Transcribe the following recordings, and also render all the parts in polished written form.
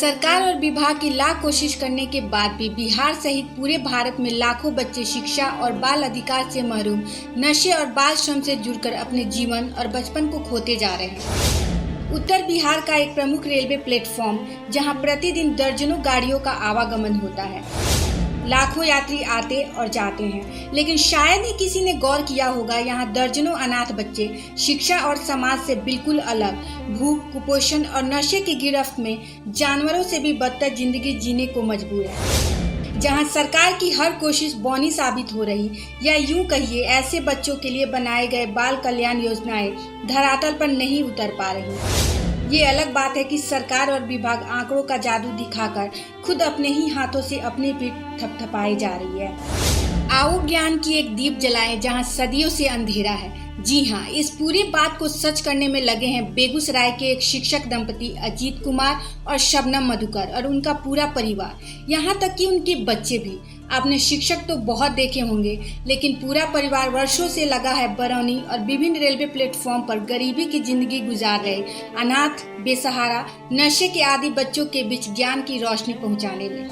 सरकार और विभाग की लाख कोशिश करने के बाद भी बिहार सहित पूरे भारत में लाखों बच्चे शिक्षा और बाल अधिकार से महरूम, नशे और बाल श्रम से जुड़कर अपने जीवन और बचपन को खोते जा रहे हैं। उत्तर बिहार का एक प्रमुख रेलवे प्लेटफॉर्म, जहां प्रतिदिन दर्जनों गाड़ियों का आवागमन होता है। लाखों यात्री आते और जाते हैं, लेकिन शायद ही किसी ने गौर किया होगा, यहाँ दर्जनों अनाथ बच्चे शिक्षा और समाज से बिल्कुल अलग, भूख, कुपोषण और नशे की गिरफ्त में जानवरों से भी बदतर जिंदगी जीने को मजबूर है। जहाँ सरकार की हर कोशिश बौनी साबित हो रही, या यूं कहिए ऐसे बच्चों के लिए बनाए गए बाल कल्याण योजनाएं धरातल पर नहीं उतर पा रही। ये अलग बात है कि सरकार और विभाग आंकड़ों का जादू दिखाकर खुद अपने ही हाथों से अपनी पीठ थपथपाई जा रही है। आओ ज्ञान की एक दीप जलाएं जहां सदियों से अंधेरा है। जी हाँ, इस पूरी बात को सच करने में लगे हैं बेगूसराय के एक शिक्षक दंपति अजीत कुमार और शबनम मधुकर और उनका पूरा परिवार, यहाँ तक कि उनके बच्चे भी। आपने शिक्षक तो बहुत देखे होंगे, लेकिन पूरा परिवार वर्षों से लगा है बरौनी और विभिन्न रेलवे प्लेटफॉर्म पर गरीबी की जिंदगी गुजार रहे अनाथ, बेसहारा, नशे के आदि बच्चों के बीच ज्ञान की रोशनी पहुंचाने में,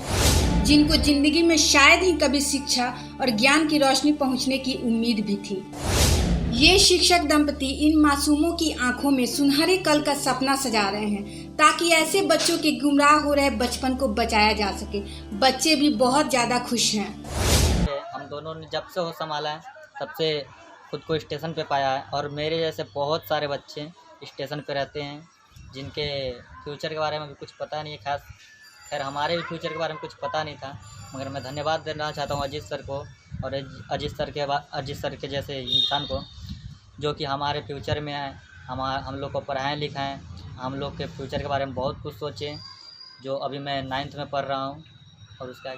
जिनको जिंदगी में शायद ही कभी शिक्षा और ज्ञान की रोशनी पहुंचने की उम्मीद भी थी। ये शिक्षक दंपति इन मासूमों की आंखों में सुनहरे कल का सपना सजा रहे हैं, ताकि ऐसे बच्चों के गुमराह हो रहे बचपन को बचाया जा सके। बच्चे भी बहुत ज़्यादा खुश हैं। हम दोनों ने जब से होश संभाला है तब से खुद को स्टेशन पे पाया है, और मेरे जैसे बहुत सारे बच्चे स्टेशन पे रहते हैं जिनके फ्यूचर के बारे में भी कुछ पता नहीं है। खैर हमारे भी फ्यूचर के बारे में कुछ पता नहीं था, मगर मैं धन्यवाद देना चाहता हूँ अजीत सर को और अजीत सर के जैसे इंसान को, जो कि हमारे फ्यूचर में है, हम लोग को पढ़ाएं लिखाएं, हम लोग के फ्यूचर के बारे में बहुत कुछ सोचें। जो अभी मैं 9th में पढ़ रहा हूँ और उसका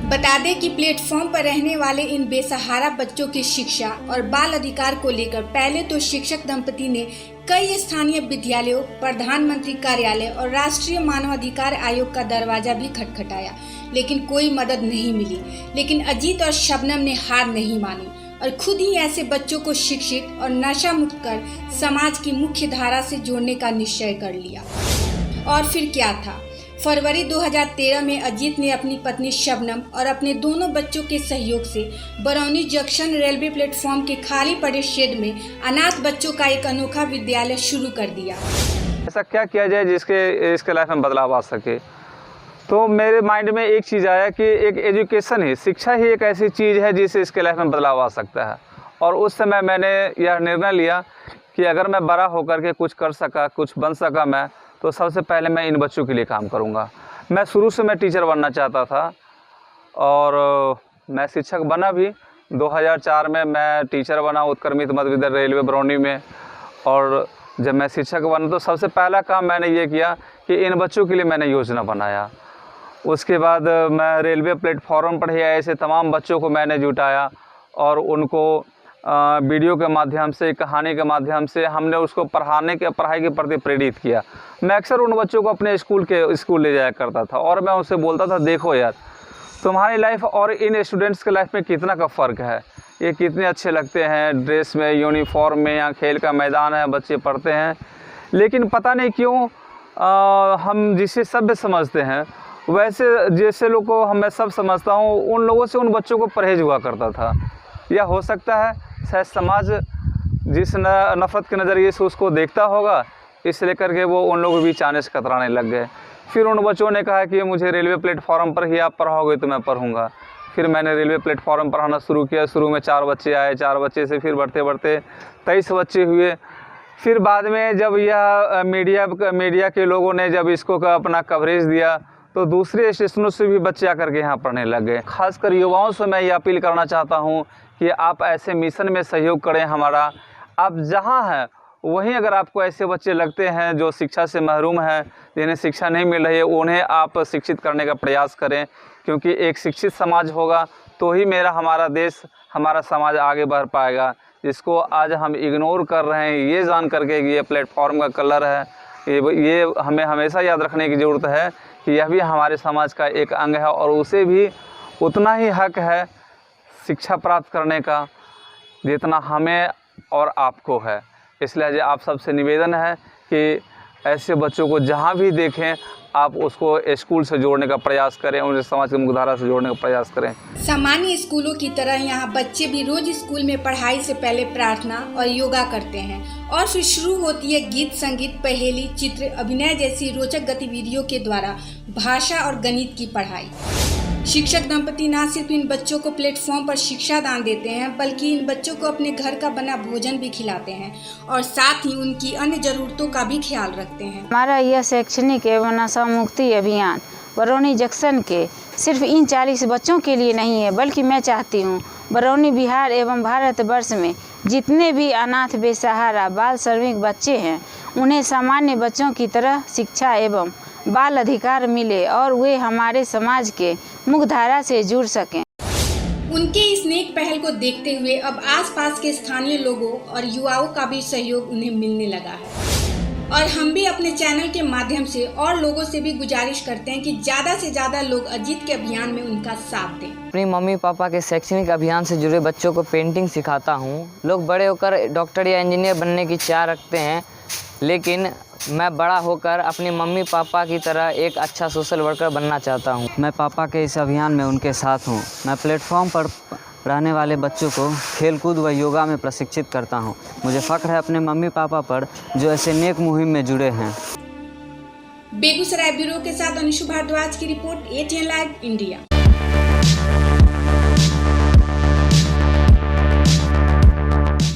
बता दें कि प्लेटफॉर्म पर रहने वाले इन बेसहारा बच्चों की शिक्षा और बाल अधिकार को लेकर पहले तो शिक्षक दंपति ने कई स्थानीय विद्यालयों, प्रधानमंत्री कार्यालय और राष्ट्रीय मानवाधिकार आयोग का दरवाजा भी खटखटाया, लेकिन कोई मदद नहीं मिली। लेकिन अजीत और शबनम ने हार नहीं मानी और खुद ही ऐसे बच्चों को शिक्षित और नशा मुक्त कर समाज की मुख्य धारा से जोड़ने का निश्चय कर लिया। और फिर क्या था, फरवरी 2013 में अजीत ने अपनी पत्नी शबनम और अपने दोनों बच्चों के सहयोग से बरौनी जंक्शन रेलवे प्लेटफॉर्म के खाली पड़े शेड में अनाथ बच्चों का एक अनोखा विद्यालय शुरू कर दिया। ऐसा क्या किया जाए जिसके इसके लाइफ में बदलाव आ सके। तो मेरे माइंड में एक चीज़ आया कि एक एजुकेशन ही, शिक्षा ही एक ऐसी चीज़ है जिससे इसके लाइफ में बदलाव आ सकता है। और उस समय मैंने यह निर्णय लिया कि अगर मैं बड़ा होकर के कुछ कर सका, कुछ बन सका मैं, तो सबसे पहले मैं इन बच्चों के लिए काम करूंगा। मैं शुरू से मैं टीचर बनना चाहता था और मैं शिक्षक बना भी। 2004 में मैं टीचर बना उत्क्रमित मध्य विद्यालय रेलवे बरौनी में। और जब मैं शिक्षक बना तो सबसे पहला काम मैंने ये किया कि इन बच्चों के लिए मैंने योजना बनाया। उसके बाद मैं रेलवे प्लेटफॉर्म पर ही ऐसे तमाम बच्चों को मैंने जुटाया और उनको वीडियो के माध्यम से, कहानी के माध्यम से हमने उसको पढ़ाई के प्रति प्रेरित किया। मैं अक्सर उन बच्चों को अपने स्कूल ले जाया करता था और मैं उनसे बोलता था, देखो यार, तुम्हारी लाइफ और इन स्टूडेंट्स के लाइफ में कितना का फ़र्क है। ये कितने अच्छे लगते हैं ड्रेस में, यूनिफॉर्म में, या खेल का मैदान है, बच्चे पढ़ते हैं, लेकिन पता नहीं क्यों हम जिसे सभ्य समझते हैं वैसे जैसे लोग को मैं सब समझता हूँ, उन लोगों से उन बच्चों को परहेज हुआ करता था। या हो सकता है शायद समाज जिस नफ़रत के नज़रिए से उसको देखता होगा, इस लेकर के वो उन लोगों के बीच आने से कतराने लग गए। फिर उन बच्चों ने कहा कि मुझे रेलवे प्लेटफॉर्म पर ही आप पढ़ाओगे तो मैं पढ़ूँगा। फिर मैंने रेलवे प्लेटफॉर्म पढ़ाना शुरू किया। शुरू में 4 बच्चे आए, 4 बच्चे से फिर बढ़ते बढ़ते 23 बच्चे हुए। फिर बाद में जब यह मीडिया के लोगों ने जब इसको अपना कवरेज दिया तो दूसरे स्टेशनों से भी बच्चे आकर के यहाँ पढ़ने लग गए। खासकर युवाओं से मैं ये अपील करना चाहता हूँ कि आप ऐसे मिशन में सहयोग करें हमारा। आप जहाँ हैं वहीं अगर आपको ऐसे बच्चे लगते हैं जो शिक्षा से महरूम हैं, जिन्हें शिक्षा नहीं मिल रही है, उन्हें आप शिक्षित करने का प्रयास करें, क्योंकि एक शिक्षित समाज होगा तो ही हमारा देश, हमारा समाज आगे बढ़ पाएगा। जिसको आज हम इग्नोर कर रहे हैं, ये जान करके कि ये प्लेटफॉर्म का कलर है, ये हमें हमेशा याद रखने की ज़रूरत है कि यह भी हमारे समाज का एक अंग है और उसे भी उतना ही हक है शिक्षा प्राप्त करने का जितना हमें और आपको है। इसलिए आप सबसे निवेदन है कि ऐसे बच्चों को जहाँ भी देखें आप उसको स्कूल से जोड़ने का प्रयास करें, उन्हें समाज की मुख्यधारा से जोड़ने का प्रयास करें। सामान्य स्कूलों की तरह यहाँ बच्चे भी रोज स्कूल में पढ़ाई से पहले प्रार्थना और योगा करते हैं और फिर शुरू होती है गीत, संगीत, पहेली, चित्र, अभिनय जैसी रोचक गतिविधियों के द्वारा भाषा और गणित की पढ़ाई। शिक्षक दंपति न सिर्फ इन बच्चों को प्लेटफॉर्म पर शिक्षा दान देते हैं बल्कि इन बच्चों को अपने घर का बना भोजन भी खिलाते हैं और साथ ही उनकी अन्य जरूरतों का भी ख्याल रखते हैं। हमारा यह शैक्षणिक एवं नशा मुक्ति अभियान बरौनी जंक्शन के सिर्फ इन 40 बच्चों के लिए नहीं है, बल्कि मैं चाहती हूँ बरौनी, बिहार एवं भारतवर्ष में जितने भी अनाथ, बेसहारा, बाल श्रमिक बच्चे हैं उन्हें सामान्य बच्चों की तरह शिक्षा एवं बाल अधिकार मिले और वे हमारे समाज के मुख्यधारा से जुड़ सकें। उनके इस नेक पहल को देखते हुए अब आसपास के स्थानीय लोगों और युवाओं का भी सहयोग उन्हें मिलने लगा है और हम भी अपने चैनल के माध्यम से और लोगों से भी गुजारिश करते हैं कि ज़्यादा से ज़्यादा लोग अजीत के अभियान में उनका साथ दें। अपनी मम्मी पापा के शैक्षणिक अभियान से जुड़े बच्चों को पेंटिंग सिखाता हूँ। लोग बड़े होकर डॉक्टर या इंजीनियर बनने की चाह रखते हैं, लेकिन मैं बड़ा होकर अपनी मम्मी पापा की तरह एक अच्छा सोशल वर्कर बनना चाहता हूँ। मैं पापा के इस अभियान में उनके साथ हूँ। मैं प्लेटफॉर्म पर रहने वाले बच्चों को खेलकूद व योगा में प्रशिक्षित करता हूँ। मुझे फ़ख्र है अपने मम्मी पापा पर जो ऐसे नेक मुहिम में जुड़े हैं। बेगूसराय ब्यूरो के साथ अनुषु भारद्वाज की रिपोर्ट, ATN लाइव इंडिया।